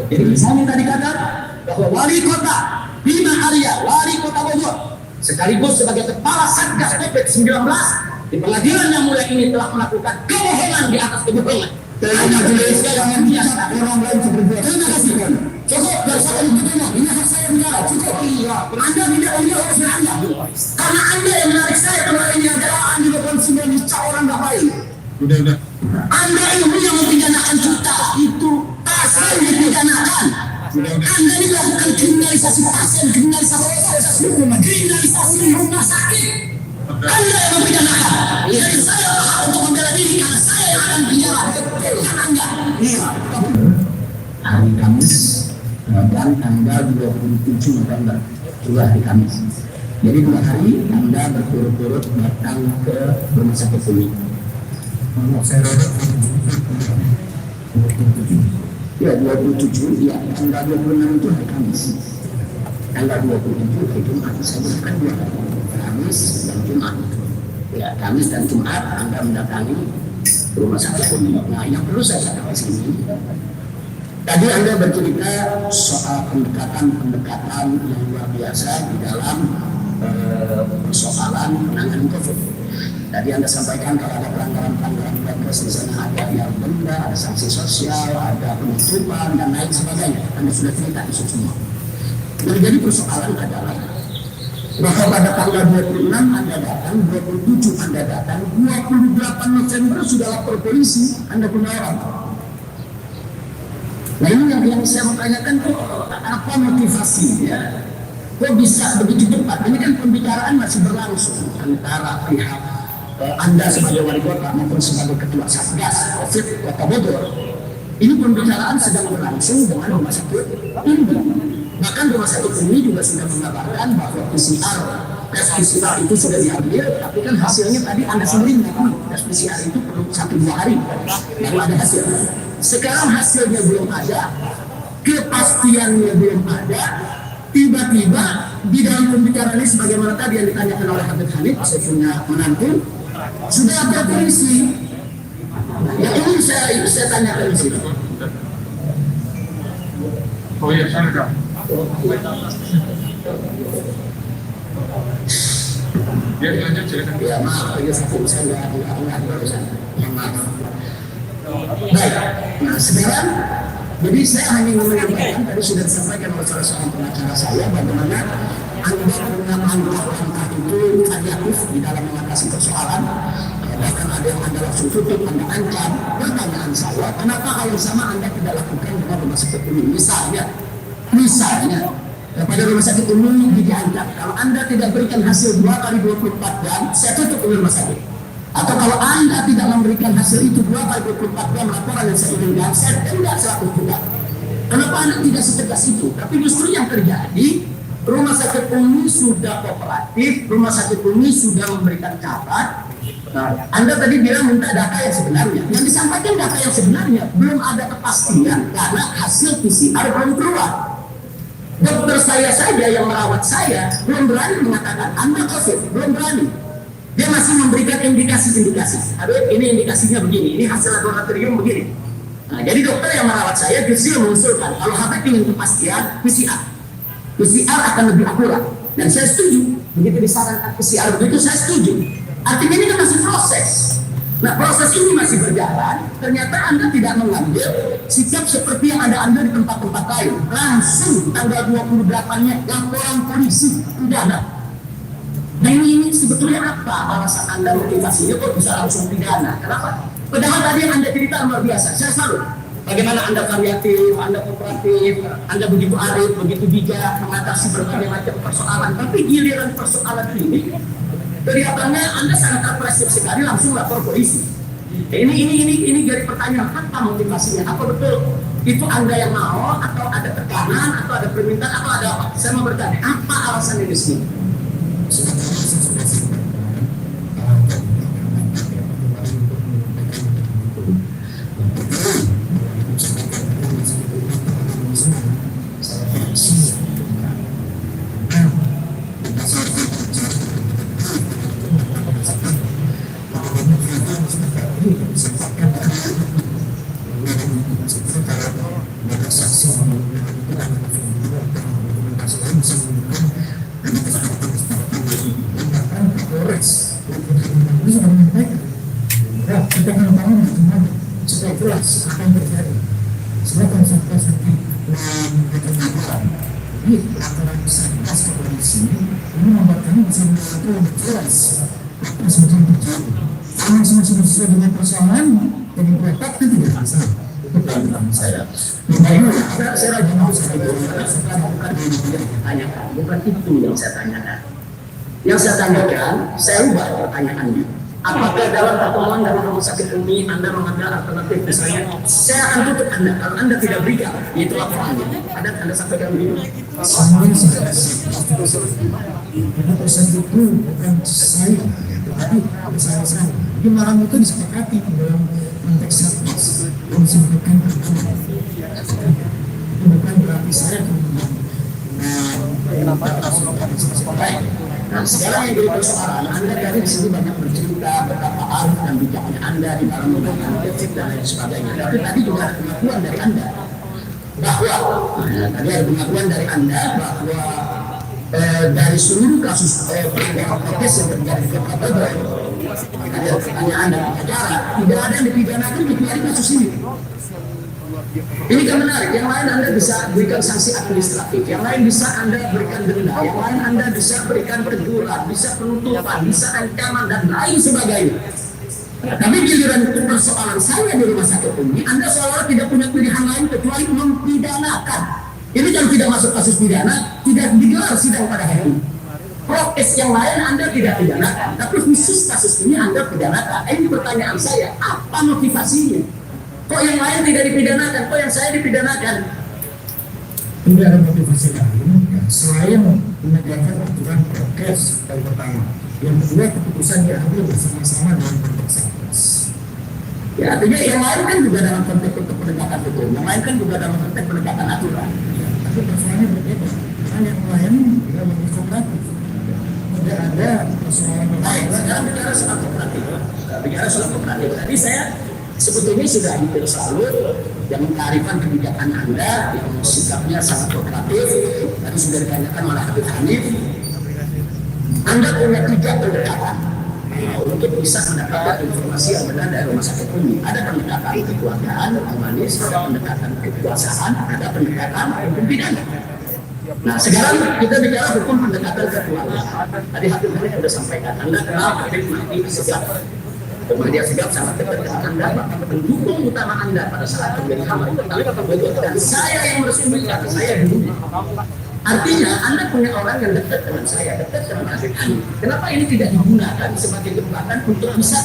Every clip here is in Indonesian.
Jadi misalnya tadi kata bahwa wali kota Bima Arya, wali kota Bogor, sekaligus sebagai kepala Satgas COVID-19 di pengadilan yang mulai ini telah melakukan kebohongan di atas kebohongan. Terima kasih. Cukup dari saya begini, ini hak saya bicara. Cukup. Anda tidak punya urus Anda. Karena Anda yang menarik saya kalau ini adalah Anda konsumen orang nggak baik. Udah. Anda ini yang mempidanakan kita itu pasal dipidanakan. Anda ini melakukan kriminalisasi pasien, kriminalisasi hukuman, kriminalisasi rumah sakit. Anda yang mempidanakan. Jadi saya berhak untuk membela diri karena saya yang akan bicara. Bukan Anda. Hari Kamis dan tanggal 27 November juga hari Kamis. Jadi 2 hari Anda berturut-turut datang ke rumah sakit ini. Ya 27 ya, tanggal 26 itu hari Kamis. Tanggal 27 hari Jumat, saya bukan 2 hari, Kamis dan Jumat. Ya Kamis dan Jumat Anda mendatangi rumah sakit ini. Nah yang perlu saya katakan di sini, tadi Anda bercerita soal pendekatan yang luar biasa di dalam persoalan penanganan COVID. Tadi Anda sampaikan kalau ada pelanggaran prokes di sana ada yang denda, ada sanksi sosial, ada penutupan dan lain sebagainya. Anda sudah cerita itu semua. Yang jadi persoalan adalah bahwa pada tanggal 26 Anda datang, 27 Anda datang, 28 November sudah lapor polisi, Anda punya orang. Nah ini yang saya mau tanyakan tuh apa motivasinya? Kok bisa begitu cepat? Ini kan pembicaraan masih berlangsung antara pihak Anda sebagai wali kota maupun sebagai ketua Satgas COVID Kota Bogor. Ini pembicaraan sedang berlangsung dengan rumah sakit ini. Bahkan rumah sakit ini juga sudah mengabarkan bahwa tes PCR itu sudah diambil, tapi kan hasilnya tadi Anda sendiri mengakui tes PCR itu perlu 1-2 hari baru ada hasil. Sekarang hasilnya belum ada, kepastiannya belum ada. Tiba-tiba di dalam pembicaraan ini sebagaimana tadi yang ditanyakan oleh Habib Hanif, saya punya menantu, sudah ada polisi. Ya ini saya tanyakan di sini. Oh iya, sana Kak. Ya lanjut silakan. Ya maaf, saya nggak barusan. Maaf. Baik, nah sekarang jadi saya hanya menyampaikan tadi sudah disampaikan oleh salah seorang pengacara saya bagaimana Anda punya langkah itu variatif di dalam mengatasi persoalan. Bahkan ada yang Anda langsung tutup, Anda ancam. Pertanyaan saya, kenapa hal yang sama Anda tidak lakukan dengan rumah sakit umum? Misalnya pada rumah sakit umum diancam, kalau Anda tidak berikan hasil 2 kali 24 jam, saya tutup rumah sakit. Atau kalau Anda tidak memberikan hasil itu 2 kali 24 jam laporan yang saya inginkan, saya tidak 100 juta. Kenapa Anda tidak setegas itu? Tapi justru yang terjadi, rumah sakit Umi sudah kooperatif, rumah sakit Umi sudah memberikan catat. Nah, Anda tadi bilang minta data yang sebenarnya. Yang disampaikan data yang sebenarnya belum ada kepastian karena hasil PCR belum keluar. Dokter saya saja yang merawat saya belum berani mengatakan Anda COVID, belum berani. Dia masih memberikan indikasi-indikasi. Aduh, ini indikasinya begini, ini hasil laboratorium begini. Nah, jadi dokter yang merawat saya justru mengusulkan kalau Habib ingin kepastian PCR. PCR akan lebih akurat. Dan saya setuju. Begitu disarankan PCR begitu, saya setuju. Artinya ini kan masih proses. Nah, proses ini masih berjalan. Ternyata Anda tidak mengambil sikap seperti yang ada Anda di tempat-tempat lain. Langsung tanggal 28-nya laporan polisi udah ada. Nah ini sebetulnya apa alasan Anda motivasinya kok bisa langsung pidana? Kenapa? Padahal tadi yang Anda cerita luar biasa. Saya salut. Bagaimana Anda variatif, Anda kooperatif, Anda begitu arif, begitu bijak mengatasi berbagai macam persoalan. Tapi giliran persoalan ini kelihatannya Anda sangat agresif sekali langsung lapor polisi. Ini jadi pertanyaan apa motivasinya? Apa betul itu Anda yang mau atau ada tekanan atau ada permintaan atau ada apa? Saya mau bertanya apa alasannya di sini? saksi kita akan bangun supaya jelas apa yang terjadi. Silakan sampai ini laporan Satgas ke polisi ini membuat kami bisa mengatakan jelas apa sebetulnya terjadi. Kalau semua sesuai dengan persoalan dan pretek itu tidak masalah. Itu pelajaran saya. Saya lagi mau sekarang bukan ini yang saya tanyakan, bukan itu yang saya tanyakan. Yang saya tanyakan, saya ubah pertanyaannya. Apakah dalam pertemuan dari rumah sakit Umi Anda mengambil alternatif misalnya saya akan tutup Anda kalau Anda tidak berikan itu laporannya ada Anda sampaikan begini semuanya sudah karena pesan itu bukan saya tapi saya di malam itu disepakati dalam konteks Satgas yang disampaikan itu bukan berarti saya Nah, sekarang yang jadi persoalan, Anda dari di sini banyak bercerita betapa arif dan bijaknya Anda di dalam menggunakan prinsip dan lain sebagainya. Tapi tadi juga ada pengakuan dari Anda bahwa tadi ada pengakuan dari Anda bahwa dari seluruh kasus pelanggaran prokes yang terjadi di Kota Bogor, ada pertanyaan dan pengacara, tidak ada yang dipidanakan kecuali kasus ini. Ini kan menarik, yang lain Anda bisa berikan sanksi administratif, yang lain bisa Anda berikan denda, yang lain Anda bisa berikan teguran, bisa penutupan, bisa ancaman, dan lain sebagainya. Tapi giliran persoalan saya di rumah sakit ini, Anda seolah tidak punya pilihan lain kecuali mempidanakan. Ini kalau tidak masuk kasus pidana, tidak digelar sidang pada hari ini. Prokes yang lain Anda tidak pidanakan, tapi khusus kasus ini Anda pidanakan. Ini pertanyaan saya, apa motivasinya? Kok yang lain tidak dipidanakan? Kok yang saya dipidanakan? Tidak ada motivasi lain selain menegakkan aturan prokes yang pertama. Yang kedua, keputusan diambil bersama-sama dalam konteks Satgas. Ya, artinya yang lain kan juga dalam konteks untuk penegakan hukum. Yang lain kan juga dalam konteks penegakan aturan. Tapi persoalannya berbeda. Karena yang lain tidak menginformatif. Tidak ada persoalan lain. Sekarang bicara soal kooperatif. Bicara soal kooperatif. Tadi saya sebetulnya sudah hampir selalu yang mengkarifkan kebijakan Anda yang sikapnya sangat kooperatif. Tadi sudah ditanyakan oleh Habib Hanif. Anda punya 3 pendekatan untuk bisa mendapatkan informasi yang benar dari rumah sakit Umi. Ada pendekatan kekeluargaan, humanis, ada pendekatan kekuasaan, ada pendekatan hukum pidana. Nah sekarang kita bicara hukum pendekatan kekeluargaan. Tadi Habib Hanif sudah sampaikan, Anda kenal Habib Mahdi Asegaf. Mahdi Asegaf sangat dekat dengan Anda, bahkan pendukung utama Anda pada saat pemilihan dan saya yang merestui kata saya dulu. Artinya Anda punya orang yang dekat dengan saya, dekat dengan Habib Hanif. Kenapa ini tidak digunakan sebagai jembatan untuk bisa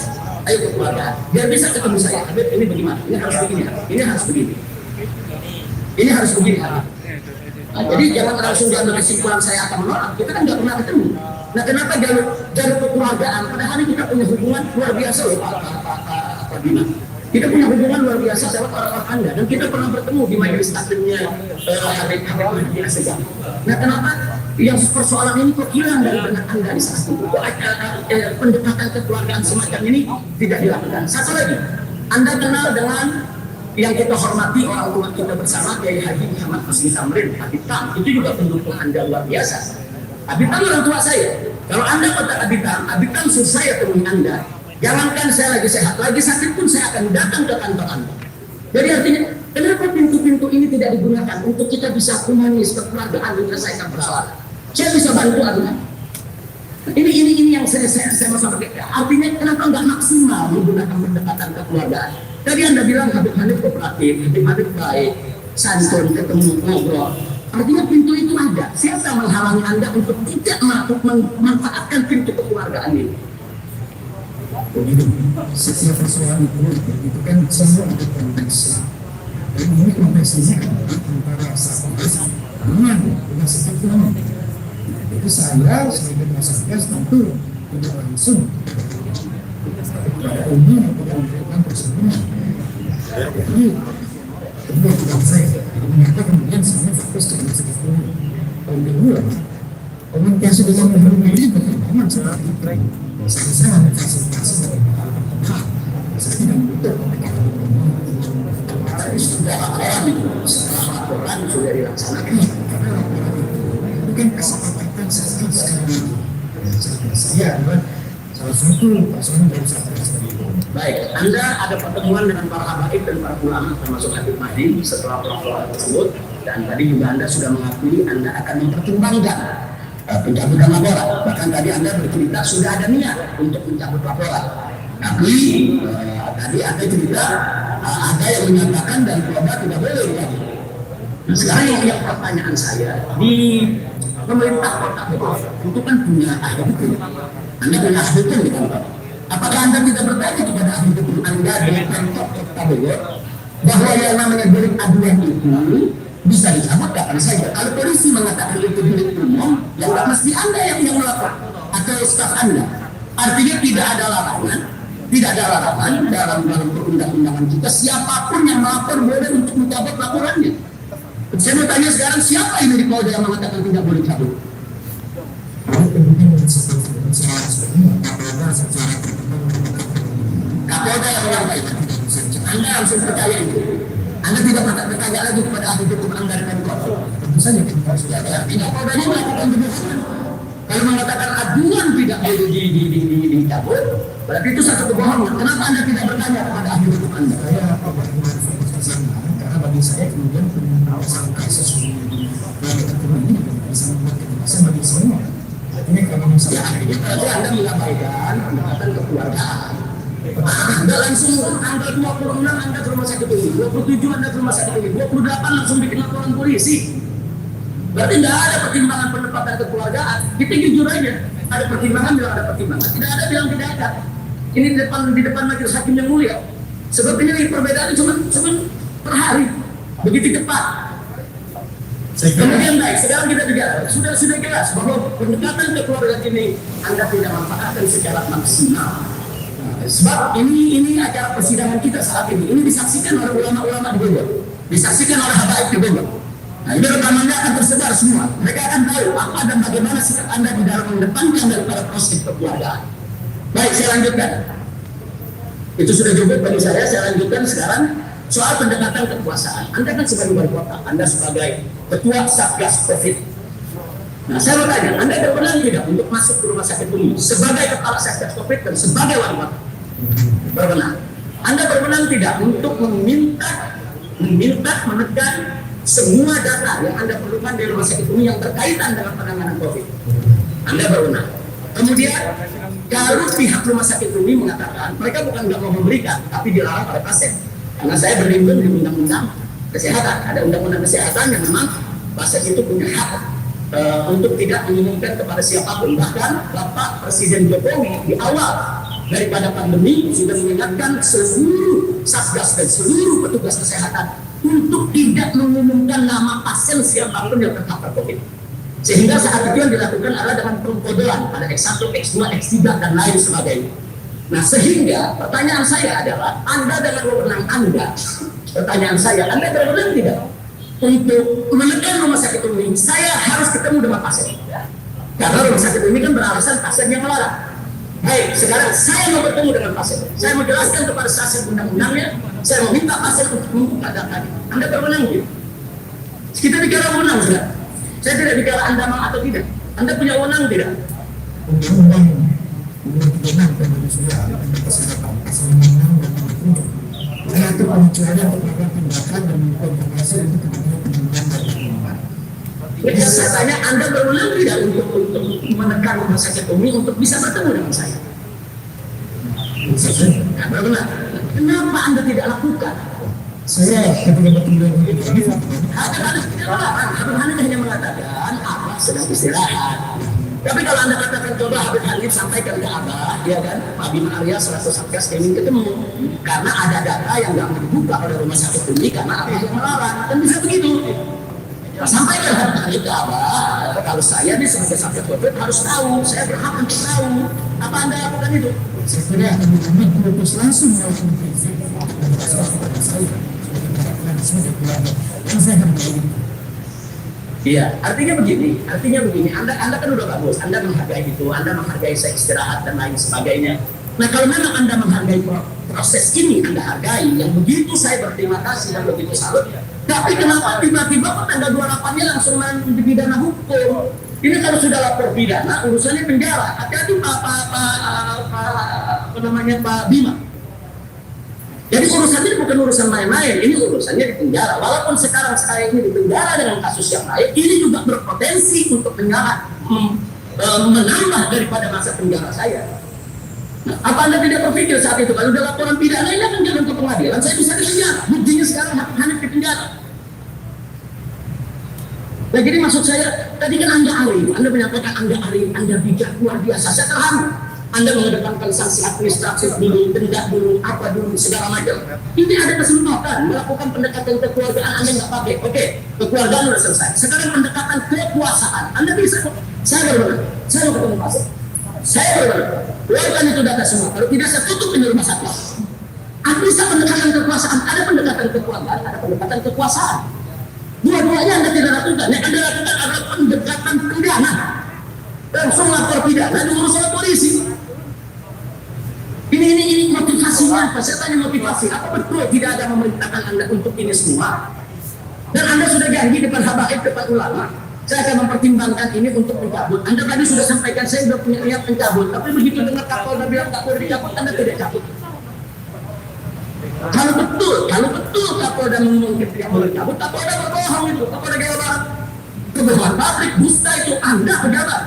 ayo ke keluarga, biar bisa ketemu saya. Habib ini bagaimana? Ini harus begini, ini harus begini, ini harus begini. Nah, jadi jangan langsung diambil kesimpulan saya akan menolak. Kita kan nggak pernah ketemu. Nah, kenapa jalur kekeluargaan? Padahal ini kita punya hubungan luar biasa loh Pak Bima. Kita punya hubungan luar biasa sama orang-orang Anda dan kita pernah bertemu di majelis taklimnya Habib Mahdi Asegaf. Nah, kenapa yang persoalan ini kok hilang dari benak Anda di saat itu? Kok pendekatan kekeluargaan semacam ini tidak dilakukan? Satu lagi, Anda kenal dengan yang kita hormati orang tua kita bersama, Kiai Haji Muhammad Husni Tamrin, Habib Tam. Itu juga pendukung Anda luar biasa. Habib Tam orang tua saya. Kalau Anda kata Habib Tam suruh saya temui Anda. Jangankan saya lagi sehat, lagi sakit pun saya akan datang ke kantor Anda. Jadi artinya, kenapa pintu-pintu ini tidak digunakan untuk kita bisa humanis, kekeluargaan, menyelesaikan persoalan? Saya bisa bantu Anda. Ini yang saya mau sampaikan. Artinya kenapa nggak maksimal menggunakan pendekatan kekeluargaan? Tadi Anda bilang Habib Hanif kooperatif, Habib Hanif baik, santun, ketemu, ngobrol. Artinya pintu itu ada. Siapa menghalangi Anda untuk tidak memanfaatkan pintu kekeluargaan ini? Begitu, setiap persoalan itu kan selalu ada konteks. Dan ini konteks ini antara Satgas dengan sakit umum. Jadi saya sebagai Satgas tentu tidak langsung kepada umum untuk memberikan persembahan. Jadi kedua tidak saya menyatakan kemudian semuanya fokus ke rumah sakit umum. Tahun kedua, komunikasi dengan umum ini berkembang seperti itu. Saya fasilitasi dari saya tidak butuh komunikasi. Tapi sudah alami setelah laporan sudah dilaksanakan. Karena laporan itu kan kesepakatan saya kan salah satu pasangan dari Satgas tadi. Baik, Anda ada pertemuan dengan para habaib dan para ulama termasuk Habib Mahdi setelah pelaporan tersebut, dan tadi juga Anda sudah mengakui Anda akan mempertimbangkan pencabutan laporan. Bahkan tadi Anda bercerita sudah ada niat untuk mencabut laporan. Tapi tadi Anda cerita ada yang menyatakan dan keluarga tidak boleh dicabut. Nah, sekarang yang pertanyaan saya, di pemerintah kota Bogor itu kan punya ahli hukum. Anda punya ahli hukum di kantor. Apakah Anda tidak bertanya kepada ahli hukum Anda di kantor kota Bogor bahwa yang namanya delik aduan itu bisa dicabut kapan saja? Kalau polisi mengatakan itu delik umum, ya nggak mesti Anda yang melapor atau staf Anda. Artinya tidak ada larangan, dalam perundang-undangan kita siapapun yang melapor boleh untuk mencabut laporannya. Saya mau tanya sekarang, siapa ini di Polda yang mengatakan tidak boleh cabut? Kapolda yang menyampaikan. Anda langsung percaya itu. Anda tidak bertanya lagi kepada ahli hukum Anda dan Pemkot. Tentu saja kita sudah ada. Artinya Polda ini melakukan kebohongan. Kalau mengatakan aduan tidak boleh dicabut, berarti itu satu kebohongan. Kenapa Anda tidak bertanya kepada ahli hukum Anda? Karena bagi saya kemudian penjelasan kasus ini bisa membuat kekerasan bagi semua. Artinya kalau misalnya Anda mengabaikan pendekatan kekeluargaan, Anda langsung tanggal 26 Anda ke rumah sakit ini, 27 Anda ke rumah sakit ini, 28 langsung bikin laporan polisi. Berarti tidak ada pertimbangan pendekatan kekeluargaan. Kita jujur aja, ada pertimbangan bilang ada pertimbangan, tidak ada bilang tidak ada. Ini di depan majelis hakim yang mulia. Sebetulnya perbedaannya cuma per hari, begitu cepat. Kemudian baik, sekarang kita bicara, sudah jelas bahwa pendekatan kekeluargaan ini Anda tidak manfaatkan secara maksimal. Sebab ini acara persidangan kita saat ini disaksikan oleh ulama-ulama di Bogor, disaksikan oleh habaib di Bogor. Nah, ini rekamannya akan tersebar semua. Mereka akan tahu apa dan bagaimana sikap Anda di dalam mengedepankan daripada proses kekeluargaan. Baik, saya lanjutkan. Itu sudah cukup bagi saya lanjutkan sekarang soal pendekatan kekuasaan. Anda kan sebagai wali kota, Anda sebagai ketua Satgas COVID. Nah, saya mau tanya, Anda berwenang tidak untuk masuk ke rumah sakit ini sebagai kepala Satgas COVID dan sebagai wali kota? Berwenang. Anda berwenang tidak untuk meminta menekan semua data yang Anda perlukan di rumah sakit ini yang berkaitan dengan penanganan COVID? Anda berwenang. Kemudian, kalau pihak rumah sakit ini mengatakan mereka bukan nggak mau memberikan, tapi dilarang oleh pasien. Karena saya berlindung di undang-undang kesehatan, ada undang-undang kesehatan yang memang pasien itu punya hak untuk tidak mengumumkan kepada siapapun. Bahkan Bapak Presiden Jokowi di awal daripada pandemi sudah mengingatkan seluruh satgas dan seluruh petugas kesehatan untuk tidak mengumumkan nama pasien siapapun yang terpapar COVID. Sehingga saat itu yang dilakukan adalah dengan pengkodean pada X1, X2, X3 dan lain sebagainya. Nah, sehingga pertanyaan saya adalah, Anda dengan wewenang Anda, pertanyaan saya, Anda berwenang tidak untuk menekan rumah sakit ini? Saya harus ketemu dengan pasien, karena rumah sakit ini kan beralasan pasien yang melarang. Baik, sekarang saya mau bertemu dengan pasien. Saya mau jelaskan kepada pasien undang-undangnya. Saya mau minta pasien untuk membuka datanya. Anda berwenang tidak? Kita bicara wewenang sudah. Saya tidak bicara Anda mau atau tidak. Anda punya wewenang tidak? Undang-undang wewenang dan manusia kesehatan pasal 6 dan 7 mengatur pengecualian terhadap tindakan dan konfirmasi untuk kepentingan pendidikan dan perlindungan. Jadi saya tanya, Anda berwenang tidak untuk menekan rumah sakit ini untuk bisa bertemu dengan saya? Nah, berwenang. Kenapa Anda tidak lakukan? Saya ketika bertemu dengan Habib Hanif hanya mengatakan Abah sedang istirahat. Tapi kalau Anda katakan coba Habib Hanif sampaikan ke Abah, ya kan, Pak Bima Arya selaku Satgas ingin ketemu, karena ada data yang nggak mau dibuka oleh rumah sakit ini karena Abah yang melarang, kan bisa begitu. Nah, sampaikan Habib Hanif ke Abah, kalau saya nih sebagai Satgas COVID harus tahu, saya berhak untuk tahu. Apa Anda lakukan itu? Saya kira akan diutus langsung melakukan prinsip kepada saya. Iya, artinya begini, Anda kan udah bagus, Anda menghargai itu, Anda menghargai saya istirahat dan lain sebagainya. Nah, kalau memang Anda menghargai proses ini, Anda hargai, yang begitu saya berterima kasih dan begitu salut, Tapi kenapa tiba-tiba kok tanggal 28-nya langsung main dipidana hukum? Ini kalau sudah lapor pidana, urusannya penjara. Hati-hati Pak Bima. Jadi urusannya bukan urusan main-main, ini urusannya di penjara. Walaupun sekarang saya ini di penjara dengan kasus yang lain, ini juga berpotensi untuk menambah daripada masa penjara saya. Nah, apa Anda tidak berpikir saat itu kalau udah laporan pidana ini akan jalan ke pengadilan, saya bisa di penjara. Buktinya sekarang hanya di penjara. Nah, jadi maksud saya, tadi kan Anda ahli, Anda menyampaikan Anda ahli, Anda bijak luar biasa. Saya terharu. Anda mengedepankan sanksi administratif dulu, denda dulu, apa dulu, segala macam. Ini ada kesempatan melakukan pendekatan kekeluargaan, Anda nggak pakai. Oke, kekeluargaan sudah selesai. Sekarang pendekatan kekuasaan, Anda bisa. Saya berbalik, saya mau ketemu pasien. Saya berbalik, keluarkan itu data semua. Kalau tidak, saya tutup di rumah sakit. Anda bisa pendekatan kekuasaan, ada pendekatan kekeluargaan, ada pendekatan kekuasaan. Dua-duanya Anda tidak lakukan. Yang Anda lakukan adalah pendekatan pidana. Langsung lapor pidana diurus oleh polisi. Ini motivasinya apa? Saya tanya motivasi. Apa betul tidak ada memerintahkan Anda untuk ini semua? Dan Anda sudah janji depan habaib, depan ulama, saya akan mempertimbangkan ini untuk mencabut. Anda tadi sudah sampaikan saya sudah punya niat mencabut, tapi begitu dengar Kapolda bilang tak boleh dicabut, Anda tidak cabut. Kalau betul Kapolda mengumumkan tidak boleh cabut, Kapolda berbohong itu, Kapolda Jawa Barat. Kebohongan publik, dusta itu Anda pejabat.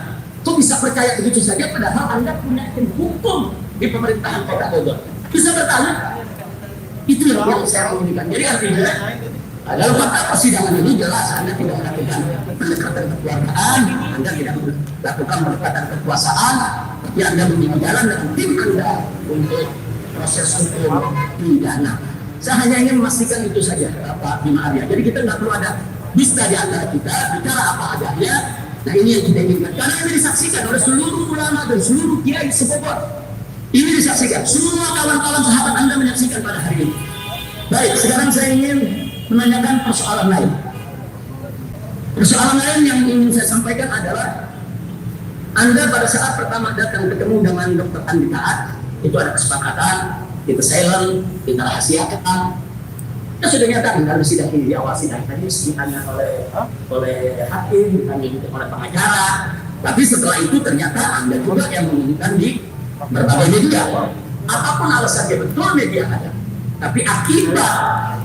Kok bisa percaya begitu saja padahal Anda punya tim hukum di pemerintahan Kota Bogor? Bisa bertanya. Itu yang saya inginkan. Jadi artinya dalam fakta persidangan ini jelas Anda tidak melakukan pendekatan kekeluargaan, Anda tidak melakukan pendekatan kekuasaan, tapi Anda memilih jalan dengan tim Anda untuk proses hukum pidana. Saya hanya ingin memastikan itu saja, Pak Bima Arya. Jadi kita nggak perlu ada dusta di antara kita, bicara apa adanya. Nah, ini yang kita inginkan. Karena ini disaksikan oleh seluruh ulama dan seluruh kiai sebogor. Ini disaksikan. Semua kawan-kawan sahabat Anda menyaksikan pada hari ini. Baik, sekarang saya ingin menanyakan persoalan lain. Persoalan lain yang ingin saya sampaikan adalah Anda pada saat pertama datang ketemu dengan Dr. Andi Taat, itu ada kesepakatan, kita silent, kita rahasiakan. Kita sudah nyatakan dalam sidang ini, di awal sidang tadi ditanya oleh hakim, ditanya juga oleh pengacara. Tapi setelah itu ternyata Anda juga yang mengumumkan di berbagai media. Apapun alasannya, betul media ada. Tapi akibat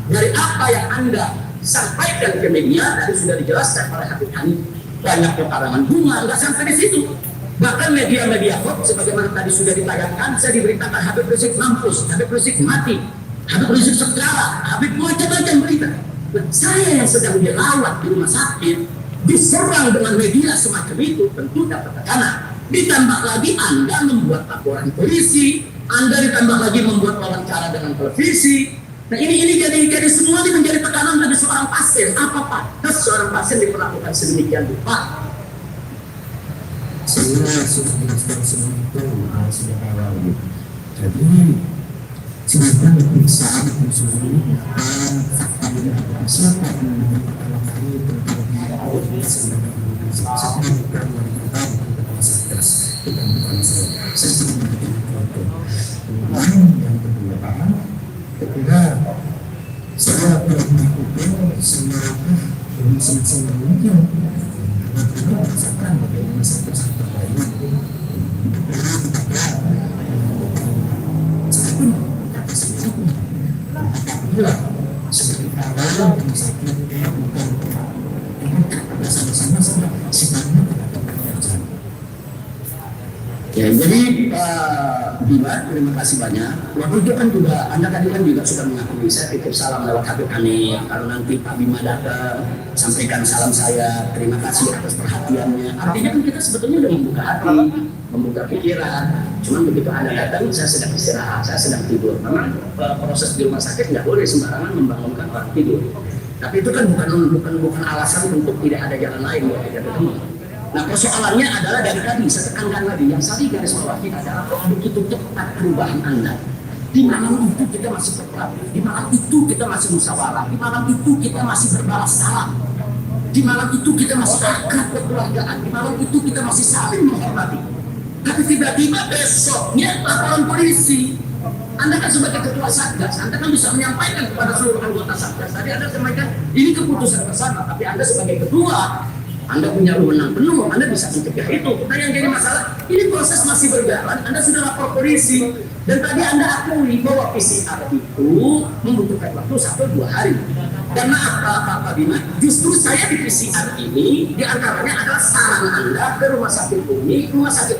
dari apa yang Anda sampaikan ke media tadi sudah dijelaskan oleh Habib Hanif, banyak pekarangan bunga, nggak sampai di situ. Bahkan media-media hoax sebagaimana tadi sudah ditayangkan, saya diberitakan Habib Rizik mampus, Habib Rizik mati, Habib Rizik segala, Habib macam-macam berita. Nah, saya yang sedang dirawat di rumah sakit diserang dengan media semacam itu, tentu dapat tekanan. Ditambah lagi Anda membuat laporan polisi, Anda ditambah lagi membuat wawancara dengan televisi. Nah, ini jadi semua ini menjadi tekanan bagi seorang pasien. Apa pantas seorang pasien diperlakukan sedemikian rupa? Saya sudah menjelaskan semua itu sudah awal. Jadi silakan pemeriksaan konsumen dan fakta yang ada. Siapa yang pertama kali terjadi sedang saya bukan wanita Satgas, bukan saya sedang memberikan foto. Kemudian yang kedua, saya telah melakukan semuanya dengan semaksimal mungkin. Dan kita merasakan bagaimana sektor lainnya. Karena saya pun kata saya pun apabila sebagai awal yang saya lakukan ini bersama-sama sifatnya tidak terjadi. Ya, jadi Pak Bima, terima kasih banyak. Waktu itu kan juga Anda tadi kan juga sudah mengakui, saya titip salam lewat Habib Hanif. Kalau nanti Pak Bima datang, sampaikan salam saya, terima kasih atas perhatiannya. Artinya kan kita sebetulnya udah membuka hati, membuka pikiran. Cuman begitu Anda datang, saya sedang istirahat, saya sedang tidur. Memang proses di rumah sakit nggak boleh sembarangan membangunkan orang tidur. Tapi itu kan bukan alasan untuk tidak ada jalan lain buat kita ketemu. Nah, persoalannya adalah dari tadi, saya tekankan lagi, yang saya garis bawahi adalah begitu cepat perubahan Anda. Di malam itu kita masih berkelahi, di malam itu kita masih musyawarah, di malam itu kita masih berbalas salam, di malam itu kita masih akrab kekeluargaan, di malam itu kita masih saling menghormati. Tapi tiba-tiba besoknya laporan polisi, Anda kan sebagai ketua Satgas, Anda kan bisa menyampaikan kepada seluruh anggota Satgas. Tadi Anda sampaikan ini keputusan bersama, tapi Anda sebagai ketua, Anda punya wewenang penuh, Anda bisa mencegah itu. Nah yang jadi masalah, ini proses masih berjalan, Anda sudah lapor polisi, dan tadi Anda akui bahwa PCR itu membutuhkan waktu 1-2 hari. Karena apa Bima? Justru saya di PCR ini, diantaranya adalah saran Anda ke rumah sakit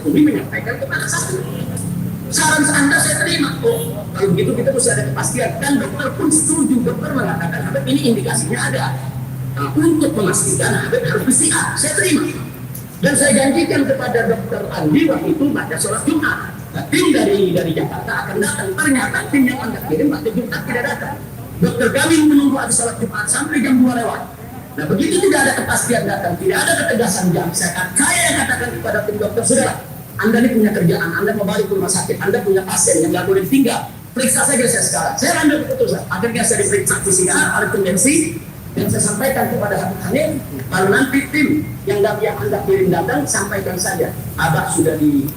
Umi menyampaikan kepada saya. Saran Anda saya terima. Oh, kalau begitu kita mesti ada kepastian. Dan dokter pun setuju. Dokter mengatakan Habib ini indikasinya ada. Nah, untuk memastikan Habib harus PCR. Saya terima. Dan saya janjikan kepada dokter Andi waktu itu pada sholat Jumat. Nah, tim dari Jakarta akan datang. Ternyata tim yang Anda kirim pada Jumat tidak datang. Dokter kami menunggu habis sholat Jumat sampai jam 2 lewat. Nah begitu tidak ada kepastian datang, tidak ada ketegasan jam. Saya katakan kepada tim dokter, saudara, Anda ini punya kerjaan, Anda mau balik ke rumah sakit, Anda punya pasien yang nggak boleh tinggal, periksa saja saya sekarang. Saya ambil keputusan. Akhirnya saya diperiksa PCR, ada tendensi, dan saya sampaikan kepada Habib Hanif, lalu nanti tim yang Anda kirim datang, sampaikan saja, Abah sudah di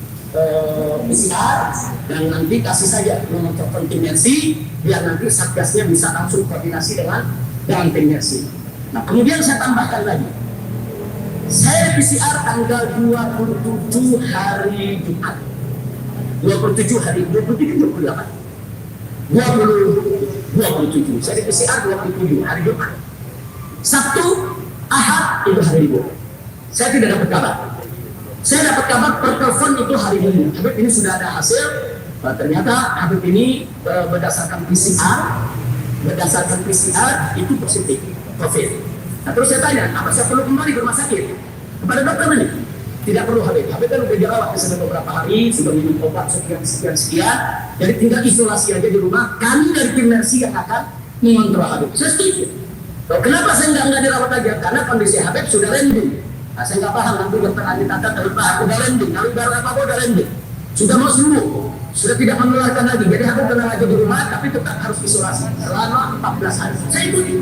PCR, dan nanti kasih saja nomor telepon tim Mercy, biar nanti Satgasnya bisa langsung koordinasi dengan tim Mercy. Nah kemudian saya tambahkan lagi, saya PCR tanggal 27 hari Jumat, 27 hari 27 saya di PCR 27 hari Jumat. Sabtu, Ahad itu hari libur. Saya tidak dapat kabar. Saya dapat kabar per telepon itu hari Minggu. Habib ini sudah ada hasil. Ternyata Habib ini berdasarkan PCR itu positif COVID. Nah terus saya tanya, apa saya perlu kembali ke rumah sakit? Kepada dokter ini, tidak perlu Habib. Habib kan udah dirawat selama beberapa hari, sudah minum obat sekian. Jadi tinggal isolasi aja di rumah. Kami dari tim Mercy yang akan mengontrol Habib. Saya setuju. Kenapa saya nggak dirawat aja? Karena kondisi Habib sudah landing. Nah, saya nggak paham nanti dokter Andi Tata terlepas udah landing. Kalau baru apa udah landing, sudah mau sembuh, sudah tidak menularkan lagi. Jadi Habib tenang aja di rumah, tapi tetap harus isolasi selama 14 hari. Saya ikuti.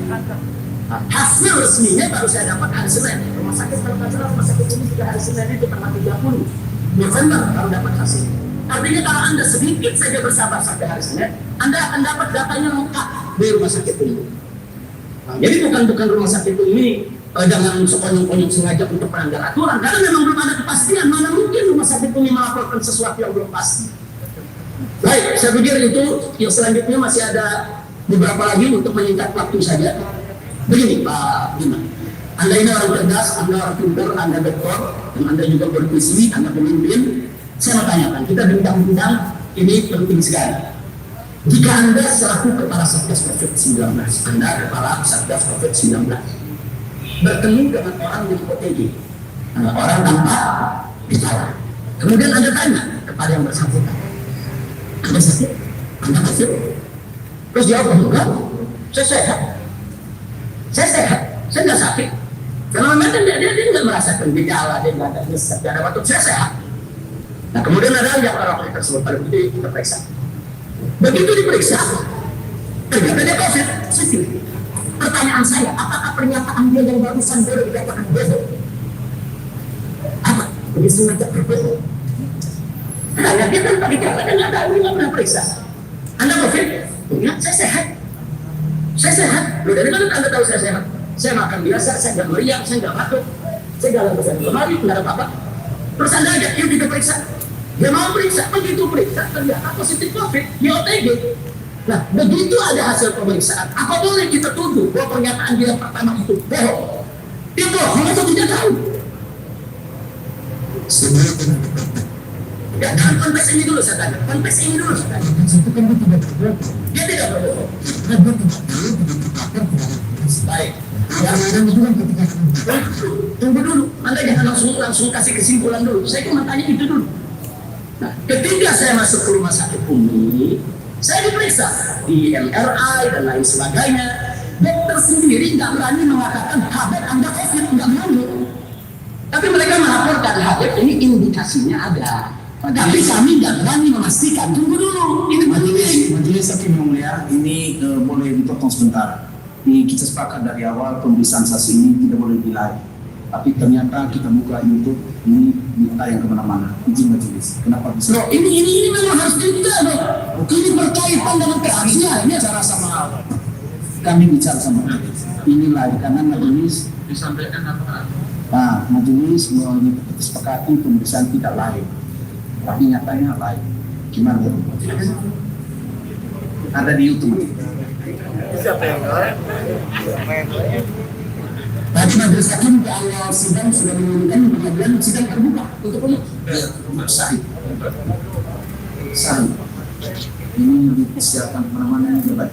Hasil resminya baru saya dapat hari Senin. Rumah sakit kalau nggak salah rumah sakit ini juga hari Senin itu tanggal 30 November baru dapat hasil. Artinya kalau Anda sedikit saja bersabar sampai hari Senin, Anda akan dapat datanya lengkap di rumah sakit ini. Nah, jadi bukan rumah sakit ini jangan sekonyong-konyong sengaja untuk melanggar aturan, karena memang belum ada kepastian. Mana mungkin rumah sakit ini melaporkan sesuatu yang belum pasti. Baik, saya pikir itu yang selanjutnya masih ada beberapa lagi untuk menyingkat waktu saja. Begini Pak Bima, Anda ini orang cerdas, Anda orang pintar, Anda dokter, dan Anda juga bervisi, Anda pemimpin. Saya mau tanyakan, kita bincang-bincang ini penting sekali. Jika Anda selaku kepala Satgas COVID-19, Anda kepala Satgas COVID-19, bertemu dengan orang yang OTG, orang tanpa gejala. Kemudian Anda tanya kepada yang bersangkutan, Anda sakit? Anda sakit? Terus jawab, enggak, saya sehat. Saya nggak sakit. Karena memang dia nggak merasakan gejala, dia nggak ada nyesek, nggak ada batuk, saya sehat. Nah kemudian ada yang orang tersebut pada begitu kita periksa. Begitu diperiksa, ternyata dia COVID. Pertanyaan saya, apakah pernyataan dia yang barusan boleh dikatakan bohong? Apa? Dia sengaja berbohong. Nah, dia tanpa gejala, dia nggak tahu, dia nggak pernah periksa. Anda COVID? Enggak, saya sehat. Saya sehat. Loh, dari mana Anda tahu saya sehat? Saya makan biasa, saya nggak meriang, saya nggak batuk, saya nggak lakukan kemari, nggak ada apa-apa. Terus Anda aja, yuk kita periksa. Dia mau periksa, begitu periksa, ternyata positif COVID, di OTG. Nah, begitu ada hasil pemeriksaan, apa boleh kita tuduh bahwa pernyataan dia pertama itu bohong? Dia bohong atau tidak tahu? Ya, kan konteks ini dulu saya tanya. Konteks ini dulu saya tanya. Dia tidak berbohong. Baik. Ya, tunggu dulu. Anda jangan langsung kasih kesimpulan dulu. Saya cuma tanya itu dulu. Nah, ketika saya masuk ke rumah sakit Umi, saya diperiksa di MRI dan lain sebagainya. Dokter sendiri nggak berani mengatakan Habib Anda COVID, nggak berani. Tapi mereka melaporkan Habib ini indikasinya ada. Tapi kami nggak berani memastikan. Tunggu dulu, ini Majelis Hakim yang mulia, ini boleh dipotong sebentar. Kita sepakat dari awal pemeriksaan saksi ini tidak boleh dilai. Tapi ternyata kita buka YouTube ini minta yang kemana-mana, izin majelis. Kenapa bisa? Loh, ini memang harus diminta dong. Ini berkaitan dengan keahlian. Ini Bicara sama kami bicara sama majelis. Inilah karena majelis. Disampaikan apa? Nah, majelis sepakati pemeriksaan tidak lain, tapi nyatanya lain. Gimana? Ada di YouTube. Tadi majelis hakim di awal sidang sudah mengumumkan pengadilan sidang terbuka untuk umum. Sahih. Sahih. Ini disiapkan kemana-mana yang debat.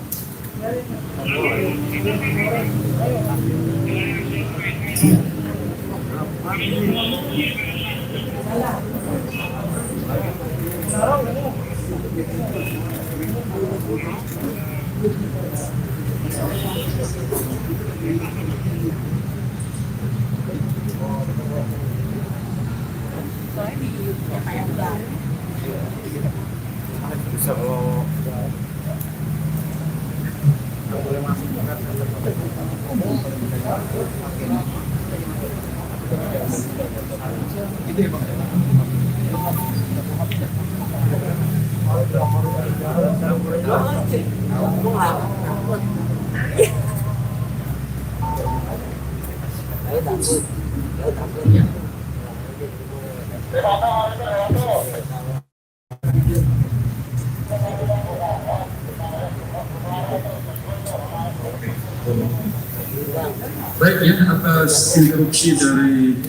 Baik ya, atas interupsi dari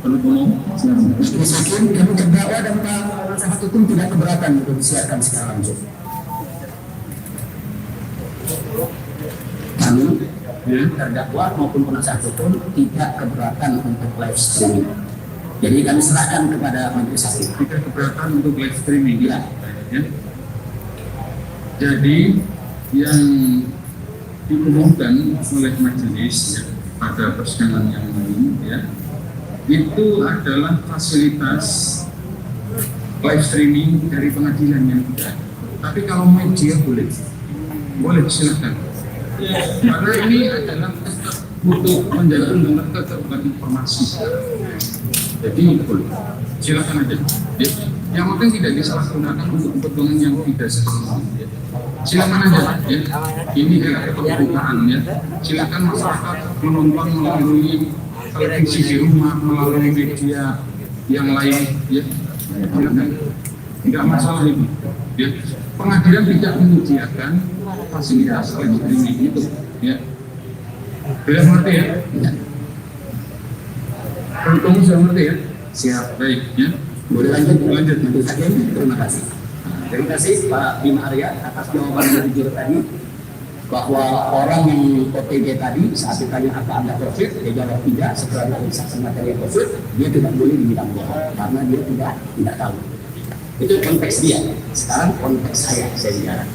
penuntut umum. Majelis hakim kami terdakwa dan penasihat hukum tidak keberatan untuk disiarkan secara langsung. Kami terdakwa maupun penasihat hukum tidak keberatan untuk live streaming. Jadi kami serahkan kepada majelis hakim. Tidak keberatan untuk live streaming. Ya. Ya. Jadi yang diumumkan oleh majelis ya, pada persidangan yang lalu ya, itu adalah fasilitas live streaming dari pengadilan yang tidak. Tapi kalau media boleh silakan. Karena ini adalah untuk menjaga undang keterbukaan informasi. Jadi boleh, silakan aja. Ya. Yang penting tidak disalahgunakan untuk kepentingan yang tidak sesuai. Ya. Silakan aja. Ya. Ini adalah keterbukaan ya. Silakan masyarakat menonton melalui televisi di rumah, melalui media yang lain. Ya. Silakan. Tidak masalah itu. Ya. Pengadilan tidak menyediakan fasilitas live streaming itu. Ya. Sudah mengerti ya? Ya. Kamu sudah mengerti ya? Siap. Baik ya. Boleh lanjut? Lanjut. Majelis hakim, terima kasih. Terima kasih Pak Bima Arya atas jawaban yang jujur tadi, bahwa orang yang OTG tadi saat ditanya apa Anda COVID, dia jawab tidak. Setelah dari saksi materi COVID, dia tidak boleh dibilang bohong karena dia tidak tahu. Itu konteks dia. Sekarang konteks saya bicara.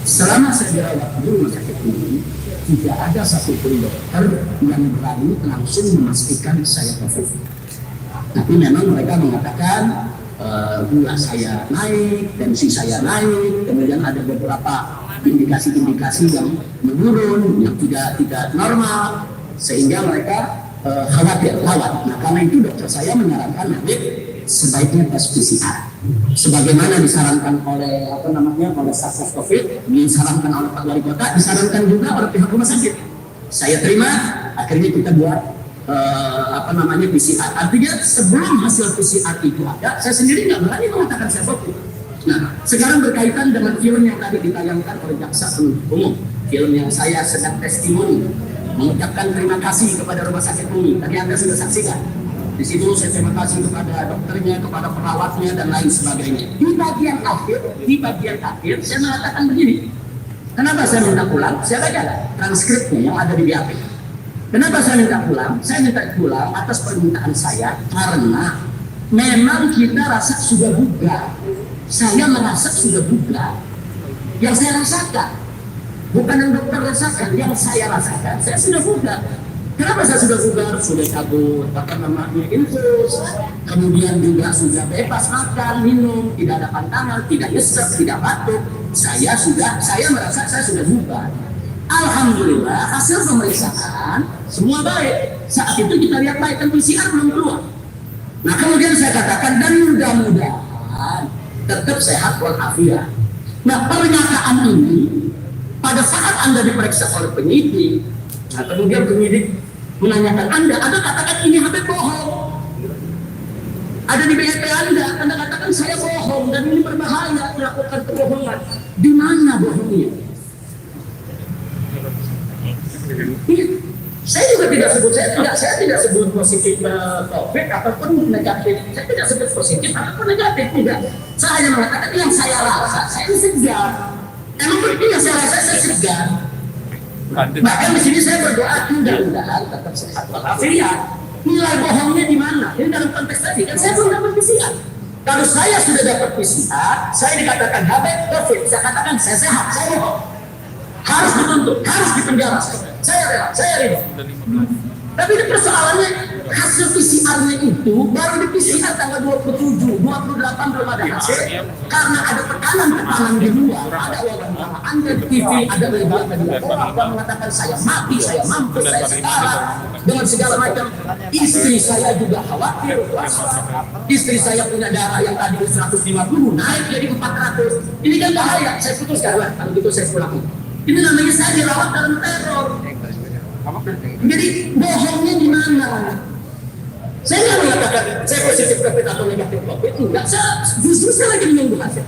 Selama saya dirawat di rumah sakit ini, tidak ada satupun dokter yang berani langsung memastikan saya COVID. Tapi memang mereka mengatakan gula saya naik, tensi saya naik, kemudian ada beberapa indikasi-indikasi yang menurun, yang tidak normal, sehingga mereka khawatir, lawat. Nah, karena itu dokter saya menyarankan Habib sebaiknya tes PCR. Sebagaimana disarankan oleh oleh Satgas Covid, disarankan oleh Pak Wali Kota, disarankan juga oleh pihak rumah sakit. Saya terima, akhirnya kita buat PCR. Artinya sebelum hasil PCR itu ada, saya sendiri nggak berani mengatakan saya COVID. Nah, sekarang berkaitan dengan film yang tadi ditayangkan oleh jaksa penuntut umum, film yang saya sedang testimoni, mengucapkan terima kasih kepada rumah sakit Umi. Tadi Anda sudah saksikan. Di situ saya terima kasih kepada dokternya, kepada perawatnya dan lain sebagainya. Di bagian akhir saya mengatakan begini. Kenapa saya minta pulang? Saya baca transkripnya yang ada di BAP. Kenapa saya minta pulang? Saya minta pulang atas permintaan saya karena memang kita rasa sudah bugar. Saya merasa sudah bugar. Yang saya rasakan, bukan yang dokter rasakan, yang saya rasakan, saya sudah bugar. Kenapa saya sudah bugar? Sudah cabut, infus, kemudian juga sudah bebas makan, minum, tidak ada pantangan, tidak nyesek, tidak batuk. Saya merasa saya sudah bugar. Alhamdulillah hasil pemeriksaan semua baik. Saat itu kita lihat baik, kan PCR belum keluar. Nah kemudian saya katakan, dan mudah-mudahan tetap sehat walafiat. Nah pernyataan ini pada saat Anda diperiksa oleh penyidik, nah kemudian penyidik menanyakan Anda katakan ini Habib bohong. Ada di BAP Anda katakan saya bohong dan ini berbahaya melakukan kebohongan. Di mana bohongnya? Saya juga tidak sebut, saya tidak sebut positif COVID ataupun negatif. Saya tidak sebut positif ataupun negatif, tidak. Saya hanya mengatakan yang saya rasa, saya segar. Emang begitu yang saya rasa, saya segar. Bahkan di sini saya berdoa mudah-mudahan tetap sehat walafiat. Nilai bohongnya di mana? Ini dalam konteks tadi kan saya belum dapat PCR. Kalau saya sudah dapat PCR, saya dikatakan Habib COVID, saya katakan saya sehat, saya bohong. Harus dituntut, harus dipenjara saya rela, saya rela. Tapi ini persoalannya hasil PCR-nya itu baru di PCR tanggal 27, 28 belum ada hasil karena ada tekanan di luar, ada wawancara di TV, ada media yang mengatakan saya mati, saya mampus, saya setara dengan segala macam. Istri saya juga khawatir, istri saya punya darah yang tadi 150 naik jadi 400. Ini kan bahaya, saya putuskan lah kalau gitu saya pulang. Ini namanya saya dirawat dalam teror. Jadi bohongnya di mana? Saya nggak mengatakan saya positif COVID atau negatif COVID, enggak. Justru saya lagi menunggu hasil.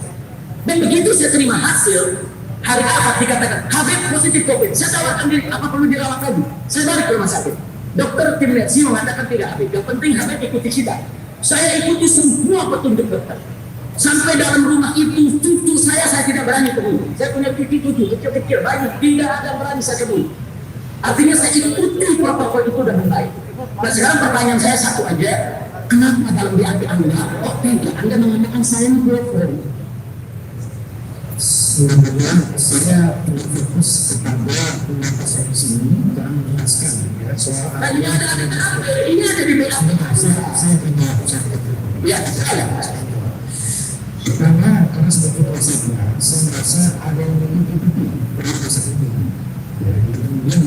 Dan begitu saya terima hasil, hari Ahad dikatakan Habib positif COVID. Saya tawarkan diri, apa perlu dirawat lagi? Saya balik ke rumah sakit. Dokter tim medis mengatakan tidak Habib. Yang penting Habib ikuti sidang. Saya ikuti semua petunjuk dokter. Sampai dalam rumah itu cucu saya tidak berani temui. Saya punya cucu kecil-kecil banyak, tidak ada berani saya temui. Artinya saya ikuti protokol itu dengan baik. Nah sekarang pertanyaan saya satu aja, kenapa dalam BAP Anda, tidak Anda mengatakan saya ini bohong? Sebenarnya saya fokus kepada kenapa saya di sini dan menjelaskan ya soal ini ada di BAP. Saya punya usaha. Ya, saya. Karena sebagai prosesnya, saya merasa ada yang mengikuti proses ini. Jadi kemudian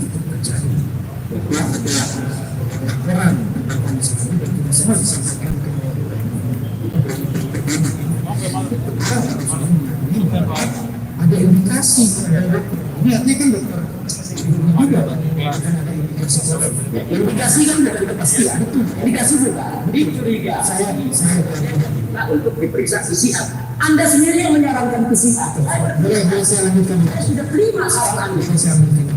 itu terjadi. Bahwa ada laporan tentang kondisi ini dan kita semua disampaikan ke ada indikasi ini artinya kan dokter juga ada indikasi indikasi kan bukan kepastian, indikasi bukan dicuriga nah untuk diperiksa PCR. Anda sendiri yang menyarankan PCR. Boleh saya lanjutkan. Saya sudah terima saran Anda. Saya lanjutkan.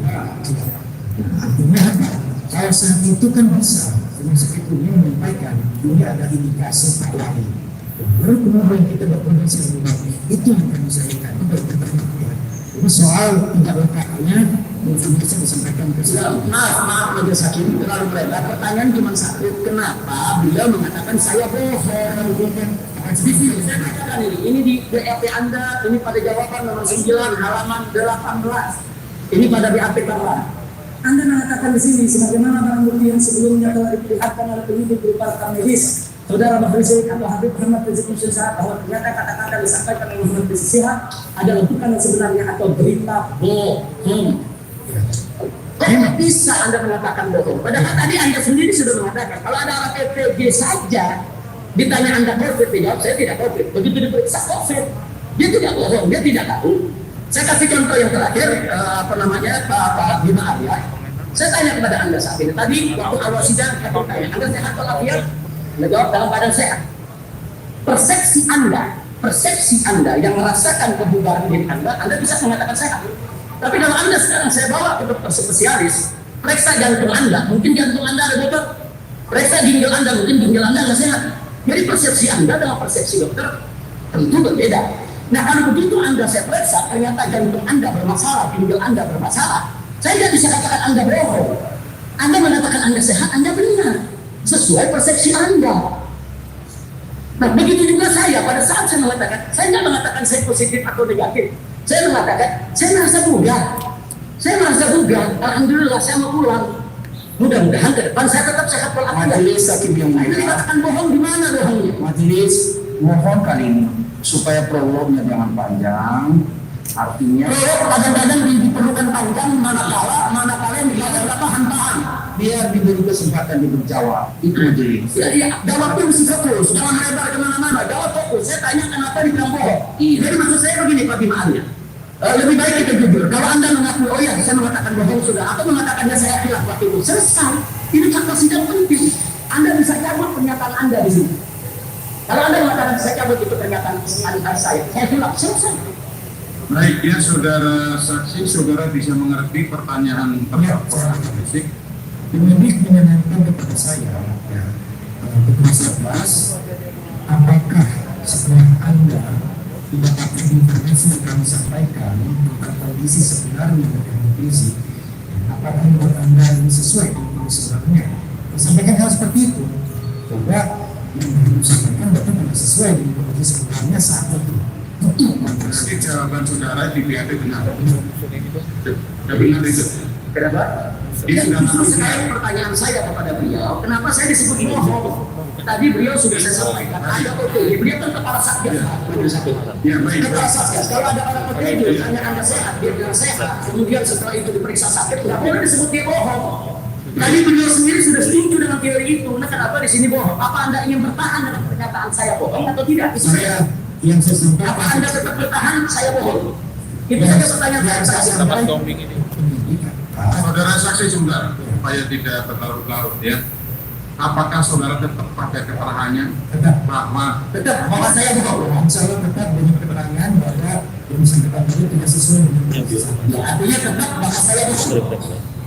Artinya apa? Kalau saat itu kan bisa rumah sakit ini menyampaikan ini ada indikasi Pak lain. Baru kemudian kita berkoordinasi lebih baik. Itu yang kami sampaikan. Itu berkaitan. Ini soal tidak lengkapnya mungkin bisa disampaikan ke saya. Maaf Majelis Hakim, terlalu lebar. Pertanyaan cuma satu, kenapa beliau mengatakan saya bohong? Saya katakan ini di BAP Anda, ini pada jawaban nomor 9 halaman 18. Ini pada BAP Anda. Anda mengatakan di sini sebagaimana barang bukti yang sebelumnya telah diperlihatkan oleh penyidik berupa rekam medis Saudara Rizik atau Habib Muhammad Rizik Muhsin Shihab bahwa ternyata kata-kata disampaikan oleh Muhammad Rizik Shihab adalah bukan yang sebenarnya atau berita bohong. Kok bisa Anda mengatakan bohong? Padahal tadi Anda sendiri sudah mengatakan kalau ada orang PPG saja ditanya Anda COVID, dijawab saya tidak COVID. Begitu diperiksa COVID, dia tidak bohong, dia tidak tahu. Saya kasih contoh yang terakhir, Pak Bima Arya. Saya tanya kepada Anda saat ini, tadi waktu awal sidang saya tanya, Anda sehat walafiat? Anda jawab dalam keadaan sehat. Persepsi Anda yang merasakan kebugaran diri Anda bisa mengatakan sehat. Tapi kalau Anda sekarang saya bawa ke dokter spesialis, periksa jantung Anda, mungkin jantung Anda ada dokter, periksa ginjal Anda, mungkin ginjal Anda nggak sehat. Jadi persepsi Anda dengan persepsi dokter tentu berbeda. Nah kalau begitu Anda saya periksa, ternyata jantung Anda bermasalah, ginjal Anda bermasalah, saya tidak bisa katakan Anda bohong. Anda mengatakan Anda sehat, Anda benar. Sesuai persepsi Anda. Nah begitu juga saya, pada saat saya mengatakan, saya tidak mengatakan saya positif atau negatif. Saya mengatakan, saya merasa bugar. Alhamdulillah saya mau pulang. Mudah-mudahan ke depan saya tetap sehat walafiat. Majelis Hakim yang Ini dikatakan bohong di mana bohongnya? Majelis mohon kali ini supaya prolognya jangan panjang, Artinya kadang-kadang diperlukan panjang, manakala yang dikatakan apa hampaan. biar diberi kesempatan dia menjawab. Itu majelis. Ya, jawabnya mesti fokus, jangan lebar kemana-mana. Jawab fokus. Saya tanya kenapa dibilang bohong. Iya. Jadi maksud saya begini pertimbangannya. Lebih baik kita jujur. Kalau Anda mengakui, oh ya saya mengatakan bohong sudah, atau mengatakannya saya khilaf waktu itu, selesai. Ini fakta sidang penting. Anda bisa cabut pernyataan Anda di sini. Kalau Anda mengatakan saya cabut itu pernyataan saya khilaf, selesai. Baik ya saudara saksi, saudara bisa mengerti pertanyaan terdakwa fisik. Penyidik menanyakan kepada saya, ya, Ketua apakah setelah Anda mendapatkan informasi yang kami sampaikan tentang kondisi sebenarnya dari kondisi, apakah menurut Anda ini sesuai dengan kondisi sebenarnya? Sampaikan hal seperti itu. Coba yang disampaikan betul tidak sesuai dengan kondisi sebenarnya saat itu. Berarti jawaban saudara di BAP benar. Tidak benar itu. Kenapa? Dia sudah Justru mengakui. sekarang pertanyaan saya kepada beliau, kenapa saya disebut bohong? Tadi beliau sudah saya sampaikan, ada OTG, beliau kan kepala satgas. Ya baik. Kepala satgas, kalau ada orang OTG, tanya Anda sehat, dia bilang sehat, kemudian setelah itu diperiksa sakit, nggak boleh disebut dia bohong. Tadi beliau sendiri sudah setuju dengan teori itu, nah kenapa di sini bohong? Apa Anda ingin bertahan dengan pernyataan saya bohong atau tidak? Itu Saya yang saya sampaikan. apa Anda tetap bertahan saya bohong? Itu saja pertanyaan saya sampaikan. Saudara saksi sebentar, supaya tidak berlarut-larut ya. Apakah saudara tetap pada keterangannya Tetap. bahwa Tetap, bahwa saya bohong. Insya Allah tetap dengan keterangan bahwa yang disampaikan tadi tidak sesuai dengan kondisi. Ya, artinya tetap bahwa saya bohong.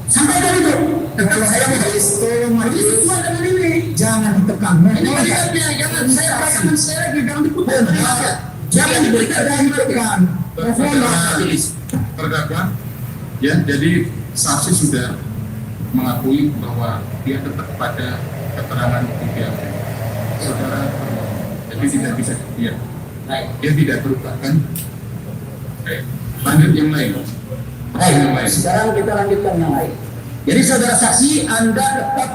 Sampaikan itu. Kalau saya bohong, itu ada ini. Jangan ditekan. Ini lihatnya, jangan saya rasakan saya lagi, jangan diputar. Jangan diberikan Jangan ditekan. terdakwa ya, jadi saksi sudah mengakui bahwa dia tetap pada keterangan di BAP. Saudara, jadi tidak bisa dia tidak berubah kan? Baik. Lanjut yang lain. Baik, sekarang kita lanjutkan yang lain. Jadi saudara saksi, Anda tetap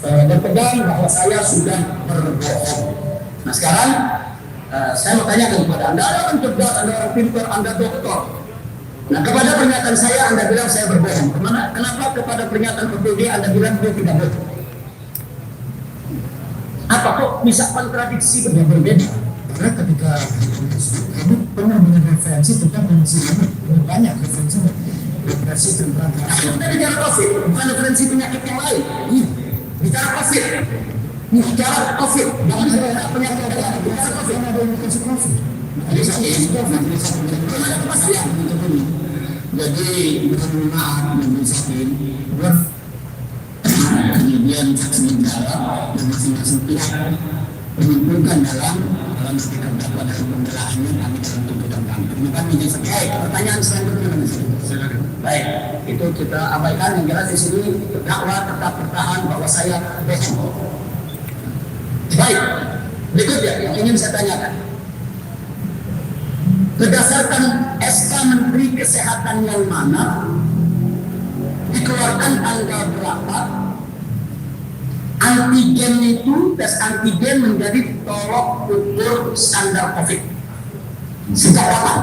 berpegang bahwa saya sudah berbohong. Nah sekarang saya mau tanyakan kepada Anda orang cerdas, Anda orang pintar, Anda dokter. Nah kepada pernyataan saya Anda bilang saya berbohong. Kenapa kepada pernyataan PPD Anda bilang dia tidak bohong? Apa kok bisa kontradiksi berbeda? Karena ketika kami pernah dengan referensi tentang kondisi ini banyak referensi tentang Kita bicara COVID, bukan referensi penyakit yang lain. Bicara COVID. Bicara COVID. Jangan ada penyakit yang lain. Bicara COVID. ada indikasi COVID. Bagaimana kepastian? jadi mohon maaf mengucapkan kemudian saksi menjawab dan masing-masing pihak menentukan dalam nanti terdakwa dalam pembelaannya kami dalam tuntutan kami. Bukan menjadi sebagai Pertanyaan selanjutnya. Silakan. Baik, itu kita abaikan. Yang jelas di sini terdakwa tetap bertahan bahwa saya bohong. Baik, berikutnya yang ingin saya tanyakan. Berdasarkan SK Menteri Kesehatan yang mana dikeluarkan tanggal berapa antigen itu, tes antigen menjadi tolok ukur standar COVID sejak kapan?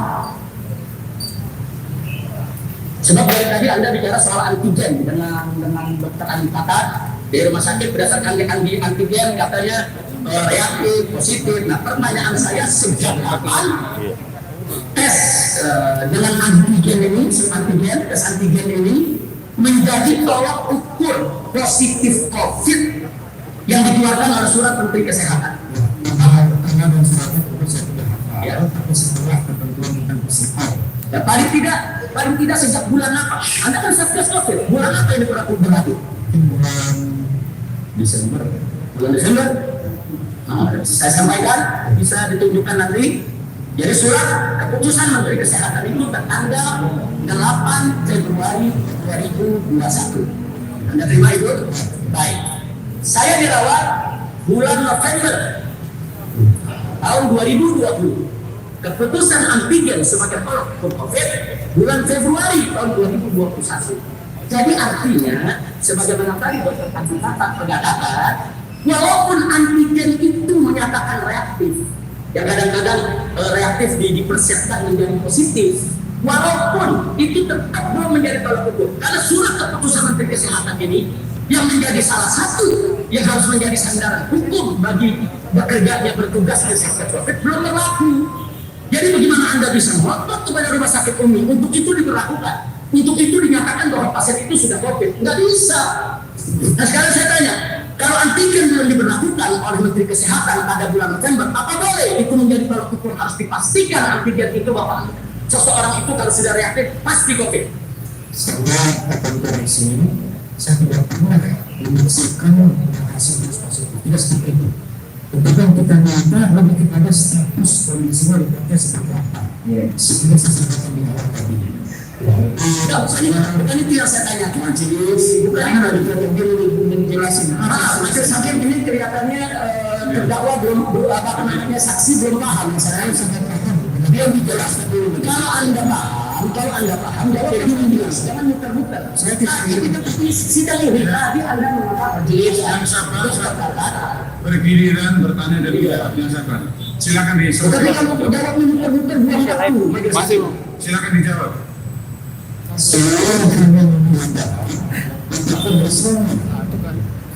Sebab dari tadi Anda bicara soal antigen dengan dokter kata di rumah sakit berdasarkan antigen katanya reaktif, positif. Nah pertanyaan saya sejak kapan tes dengan antigen ini, tes antigen ini menjadi tolak ukur positif COVID yang dikeluarkan oleh surat Menteri Kesehatan. Tanggal dan suratnya tentu saya tidak hafal, tapi setelah ketentuan tentang PCR. Ya, paling tidak sejak bulan apa? Anda kan satgas COVID. Bulan apa ini berlaku? Bulan Desember. Bulan Desember. Nah, saya sampaikan bisa ditunjukkan nanti. Jadi surat keputusan Menteri Kesehatan itu tertanggal 8 Februari 2021. Anda terima itu? Baik. Saya dirawat bulan November tahun 2020. Keputusan antigen sebagai tolak ukur COVID bulan Februari tahun 2021. Jadi artinya, sebagaimana tadi Dr. Kandita berkata, walaupun antigen itu menyatakan reaktif, yang kadang-kadang reaktif dipersiapkan menjadi positif, walaupun itu tetap belum menjadi tolak ukur. Karena surat keputusan Menteri Kesehatan ini yang menjadi salah satu yang harus menjadi sandaran hukum bagi bekerjanya bertugas di sektor COVID belum berlaku. Jadi bagaimana Anda bisa ngotot kepada rumah sakit Umi untuk itu diberlakukan, untuk itu dinyatakan bahwa pasien itu sudah COVID? Nggak bisa. Nah sekarang saya tanya, kalau antigen belum diberlakukan oleh Menteri Kesehatan pada bulan November, apa boleh itu menjadi tolak ukur? Harus dipastikan antigen itu bahwa seseorang itu kalau sudah reaktif pasti COVID. Saya akan koreksi, saya tidak pernah menyelesaikan hasil positif, tidak seperti itu. Tetapi yang kita minta lebih kepada status kondisinya reportnya seperti apa. Sehingga saya sampaikan di awal tadi. Bukan itu yang saya tanya, Majelis. Bukan yang ada menjelasin. Majelis hakim ini kelihatannya terdakwa belum saksi belum paham. Saya sangat paham. Dia dijelaskan dulu. Kalau Anda paham, jawab dulu jelas. Jangan muter-muter. Saya tidak sidang ini. Tadi Anda mengatakan Majelis yang sabar bergiliran bertanya dari yang sabar. Silakan Tapi kalau jawab muter-muter buang waktu. Masih, silakan dijawab. Saya hanya mengatakan untuk bersama.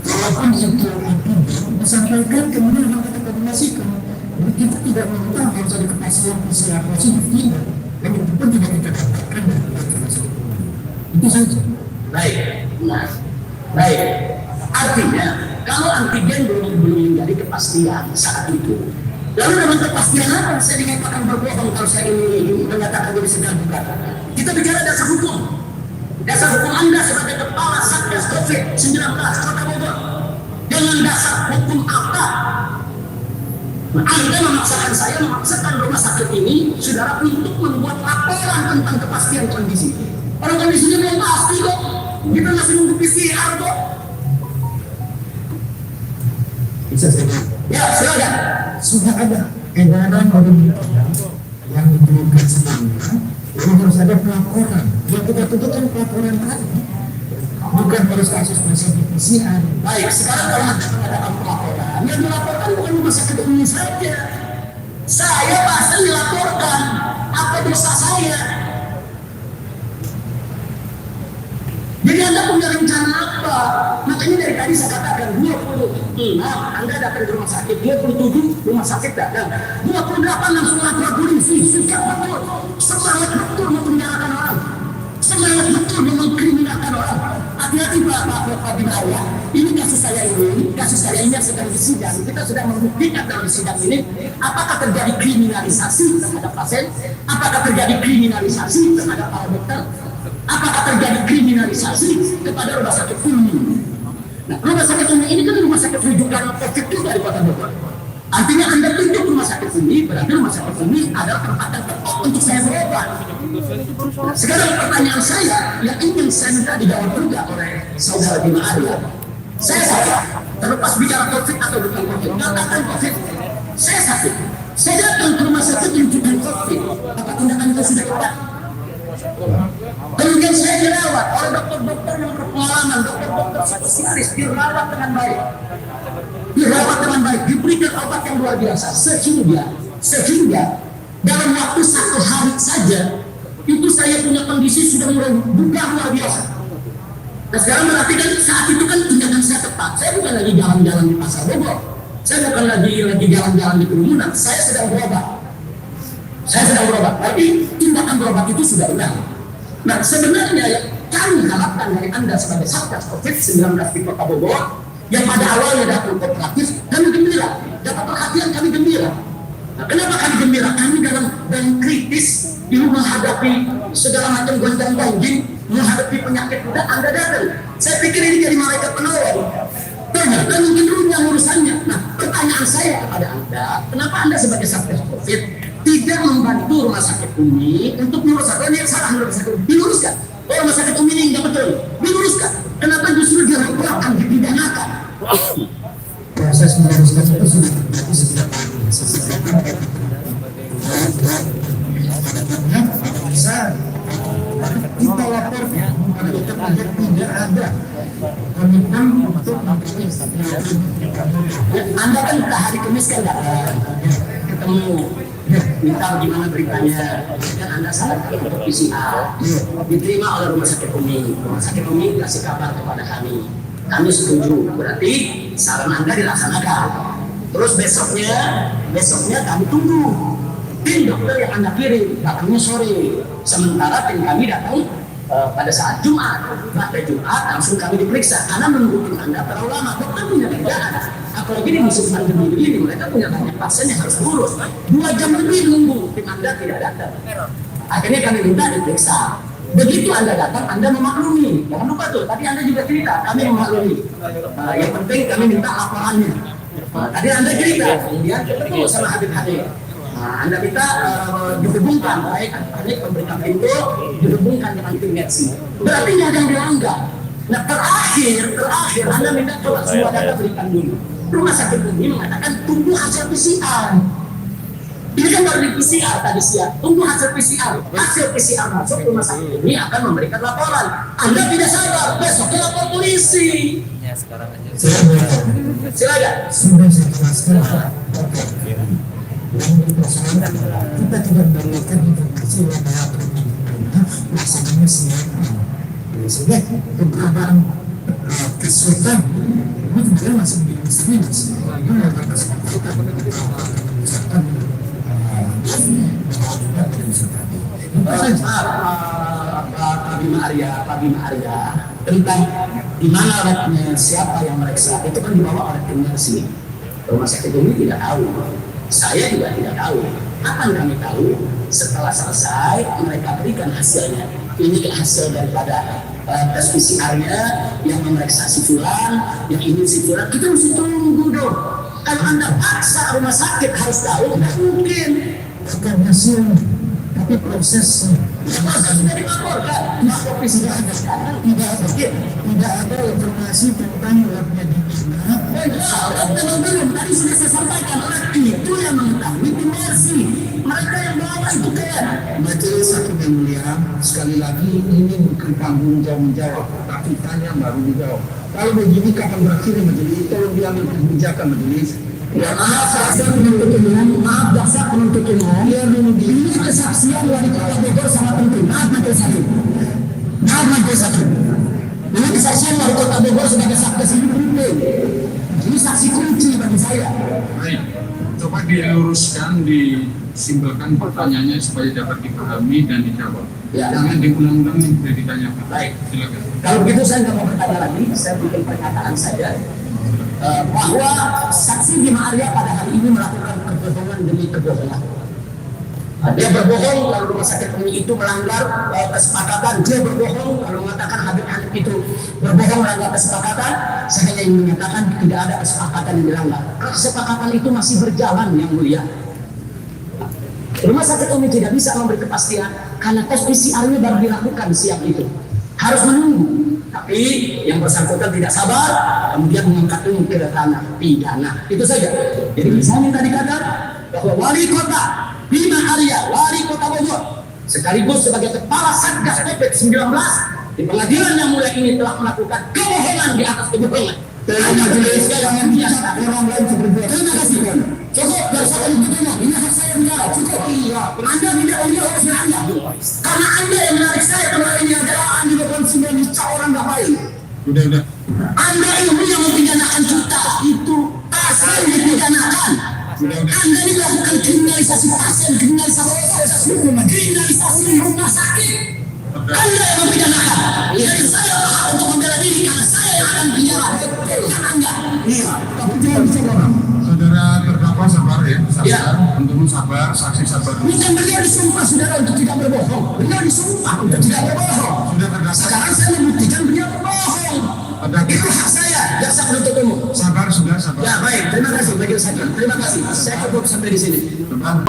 Walaupun itu disampaikan kemudian kita koordinasikan. Kita tidak minta harus ada kepastian positif tidak. Dan itu pun tidak kita dapatkan dari vaksinasi itu saja. Baik. Artinya kalau antigen belum menjadi kepastian saat itu, lalu dengan kepastian apa saya dinyatakan berbohong kalau saya ini menyatakan ini sedang bukan? Kita bicara dasar hukum. Dasar hukum Anda sebagai kepala Satgas COVID-19 Kota Bogor. Dengan dasar hukum apa Anda memaksakan rumah sakit ini, saudara, untuk membuat laporan tentang kepastian kondisi? Orang kondisinya belum pasti kok. Kita masih nunggu PCR kok. Bisa saja. Ya, silakan. Sudah ada edaran yang diberikan sebelumnya. Ini harus ada pelaporan. Yang kita tuntutkan pelaporan tadi. Bukan harus kasus positif PCR. Baik, sekarang kalau Anda mengadakan pelaporan, yang dilaporkan bukan rumah sakit ini saja. Saya pasti dilaporkan. Apa dosa saya? Jadi Anda punya rencana apa? Makanya dari tadi saya katakan 26 Anda datang ke rumah sakit, 27 rumah sakit datang, 28 langsung lapor polisi. Sikap betul, semangat betul memenjarakan orang, semangat betul mengkriminalkan orang. Hati-hati Pak Binaya. Ini kasus saya ini yang sedang disidang. Kita sudah membuktikan dalam sidang ini apakah terjadi kriminalisasi terhadap pasien, apakah terjadi kriminalisasi terhadap para dokter, apakah terjadi kriminalisasi kepada rumah sakit Umi. Nah, rumah sakit Umi ini kan rumah sakit rujukan COVID juga di Kota Bogor. Artinya Anda tunjuk rumah sakit Umi, berarti rumah sakit Umi adalah tempat yang tepat untuk saya berobat. Sekarang pertanyaan saya yang ingin saya minta dijawab juga oleh saudara Bima Arya. Saya sakit, terlepas bicara COVID atau bukan COVID, katakan COVID, saya sakit. Saya datang ke rumah sakit rujukan COVID, apa tindakan itu sudah tepat? Kemudian saya dirawat oleh dokter-dokter yang berpengalaman, dokter-dokter spesialis, dirawat dengan baik, diberikan obat yang luar biasa, sehingga dalam waktu 1 hari saja itu saya punya kondisi sudah mulai bugar luar biasa. Nah sekarang berarti kan saat itu kan tindakan saya tepat. Saya bukan lagi jalan-jalan di pasar Bogor, saya bukan lagi jalan-jalan di kerumunan, saya sedang berobat. Tapi tindakan berobat itu sudah benar. Nah sebenarnya yang kami harapkan dari Anda sebagai Satgas COVID-19 di Kota Bogor yang pada awalnya datang kooperatif, kami gembira, dapat perhatian kami gembira. Nah, kenapa kami gembira? Kami dalam kritis di rumah hadapi segala macam gonjang-ganjing, menghadapi penyakit muda, Anda datang. Saya pikir ini jadi malaikat penolong. Ternyata mungkin runyam urusannya. Nah, pertanyaan saya kepada Anda, kenapa Anda sebagai Satgas COVID tidak membantu rumah sakit Umi untuk meluruskan yang salah rumah sakit Umi? Diluruskan. Oh, rumah sakit Umi ini nggak betul. Diluruskan. Kenapa justru dilaporkan, dipidanakan? Proses meluruskan itu sudah terjadi sejak kita laporkan tidak ada komitmen untuk Anda kan hari Kamis kan datang. ketemu, minta bagaimana beritanya, dan Anda sarankan untuk PCR, diterima oleh Rumah Sakit Umi. Rumah Sakit Umi kasih kabar kepada kami setuju, berarti saran Anda dilaksanakan. Terus besoknya kami tunggu tim dokter yang Anda kirim, datangnya sore, sementara tim kami datang pada saat Jumat. Pada Jumat langsung kami diperiksa karena menunggu tim Anda terlalu lama. Dokter punya kerjaan, apalagi di musim pandemi begini, mereka punya banyak pasien yang harus urus. 2 jam lebih nunggu tim Anda tidak datang. Akhirnya kami minta diperiksa. Begitu Anda datang, Anda memaklumi. Jangan lupa tuh, tadi Anda juga cerita, kami memaklumi. Yang penting kami minta laporannya. Tadi Anda cerita, kemudian ketemu sama Habib. Anda minta dihubungkan, baik pemerintah pintu dihubungkan dengan tim medis. Berarti nggak ada yang dilanggar. Nah terakhir Anda minta coba semua data berikan dulu. Rumah Sakit Umi mengatakan tunggu hasil PCR. Ini kan baru di PCR tadi siang. Tunggu hasil PCR. Hasil PCR masuk Rumah Sakit Umi akan memberikan laporan. Anda tidak sabar, besoknya lapor polisi. Ya sekarang aja. Silakan. Sudah saya jelaskan Pak. Yang dipersoalkan kita tidak memberikan informasi lewat pelaksananya siapa. Sehingga keberadaan kesulitan itu sebenarnya masih menjadi mas. Bagaimana kita mengucapkan Pak Bima Arya tentang di mana labnya, siapa yang meriksa, itu kan dibawa oleh tim medis. Rumah Sakit Umi tidak tahu, saya juga tidak tahu. Kapan kami tahu? Setelah selesai mereka berikan hasilnya. Ini hasil daripada tes PCR-nya yang memeriksa si fulan, yang ini si fulan. Kita mesti tunggu dong. Kalau Anda paksa rumah sakit harus tahu, nggak mungkin. Bukan hasil, tapi proses sudah dilaporkan. Tidak ada informasi tentang labnya di mana. Belum, tadi sudah saya sampaikan, itu yang mengetahui tim Mercy. Mereka yang bawa itu kan. Majelis Hakim yang mulia, sekali lagi ini bukan tanggung jawab, tapi tanya baru dijawab. Kalau begini kapan berakhir majelis? Tolong diambil kebijakan majelis. Ya, jaksa penuntut umum, maaf jaksa penuntut umum. Biar dulu Ini kesaksian wali kota Bogor sama penting. Maaf majelis hakim. Maaf majelis hakim. Ini kesaksian wali kota Bogor sebagai saksi ini penting. Ini saksi kunci bagi saya. Baik, coba diluruskan, disimpulkan pertanyaannya supaya dapat dipahami dan dijawab. Ya. Jangan diulang-ulang yang sudah ditanyakan. Baik. Silakan. Kalau begitu saya nggak mau bertanya lagi, saya bikin pernyataan saja bahwa saksi Bima Arya pada hari ini melakukan kebohongan demi kebohongan. Dia berbohong kalau Rumah Sakit Umi itu melanggar kesepakatan. Dia berbohong kalau mengatakan Habib itu berbohong melanggar kesepakatan. Saya hanya ingin menyatakan tidak ada kesepakatan yang dilanggar. Kesepakatan itu masih berjalan yang mulia. Rumah Sakit Umi tidak bisa memberi kepastian karena tes PCR-nya baru dilakukan siang itu. Harus menunggu. Tapi yang bersangkutan tidak sabar, kemudian mengangkat ini ke ranah pidana. Itu saja. Jadi saya minta dikatakan bahwa wali kota Bima Arya, wali kota Bogor, sekaligus sebagai kepala Satgas COVID-19 di pengadilan yang mulia ini telah melakukan kebohongan di atas kebohongan. Terima kasih dengan biasa orang lain seperti itu. Terima kasih. Cukup dari saya ini ini hak saya bicara. Cukup. Iya. Anda tidak punya urusan Anda. Karena Anda yang menarik saya kemarin ini adalah Anda bukan semua orang nggak baik. Udah. Anda ini yang mempidanakan kita itu pasien dipidanakan. Anda ini melakukan kriminalisasi pasien, kriminalisasi hukum, kriminalisasi rumah sakit. Anda yang mempidanakan. Jadi saya berhak untuk membela diri karena saya yang akan bicara. Karena Anda. Iya. Tapi jangan bicara orang. Saudara terdakwa sabar ya, sabar. Ya. Untuk sabar, saksi sabar. Bukan beliau disumpah saudara untuk tidak berbohong. Beliau disumpah untuk tidak berbohong. Sudah terdakwa. Sekarang saya membuktikan beliau berbohong. Itu hak saya, jaksa penuntut umum. Sabar, sudah sabar. Ya baik, terima kasih majelis hakim. Terima kasih. Saya cukup sampai di sini. Teman.